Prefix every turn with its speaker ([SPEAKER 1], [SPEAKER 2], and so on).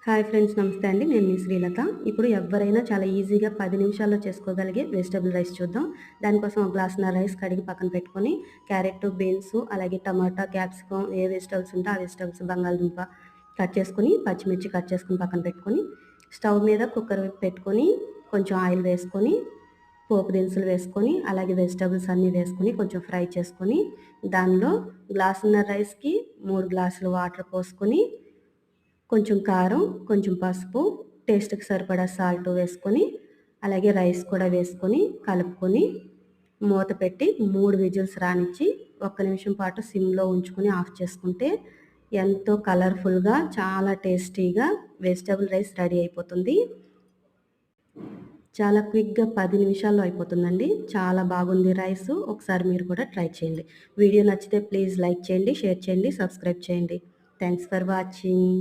[SPEAKER 1] Hi friends, నమస్తే అండి. నేను మీ శ్రీలత. ఇప్పుడు ఎవ్వరైనా చాలా ఈజీగా 10 నిమిషాల్లో చేసుకోగలిగే వెజిటబుల్ రైస్ చూద్దాం. దానికోసం ఒక గ్లాసున్నర రైస్ కడిగి పక్కన పెట్టుకొని, క్యారెట్, బీన్స్, అలాగే టమాటా, క్యాప్సికం ఏ వెజిటబుల్స్ ఉంటే ఆ వెజిటబుల్స్, బంగాళదుంప కట్ చేసుకొని, పచ్చిమిర్చి కట్ చేసుకొని పక్కన పెట్టుకొని, స్టవ్ మీద కుక్కర్ పెట్టుకొని, కొంచెం ఆయిల్ వేసుకొని, పోపు దినుసులు వేసుకొని, అలాగే వెజిటబుల్స్ అన్నీ వేసుకొని కొంచెం ఫ్రై చేసుకొని, దానిలో గ్లాసున్నర రైస్‌కి 3 గ్లాసులు వాటర్ పోసుకొని, కొంచెం కారం, కొంచెం పసుపు, టేస్ట్‌కి సరిపడా సాల్ట్ వేసుకొని, అలాగే రైస్ కూడా వేసుకొని, కలుపుకొని, మూత పెట్టి 3 విజిల్స్ రానిచ్చి, ఒక్క నిమిషం పాటు సిమ్‌లో ఉంచుకొని ఆఫ్ చేసుకుంటే, ఎంతో కలర్‌ఫుల్‌గా, చాలా టేస్టీగా వెజిటబుల్ రైస్ రెడీ అయిపోతుంది. చాలా క్విక్‌గా 10 నిమిషాల్లో అయిపోతుందండి. చాలా బాగుంది రైసు. ఒకసారి మీరు కూడా ట్రై చేయండి. వీడియో నచ్చితే ప్లీజ్ లైక్ చేయండి, షేర్ చేయండి, సబ్స్క్రైబ్ చేయండి. Thanks for watching.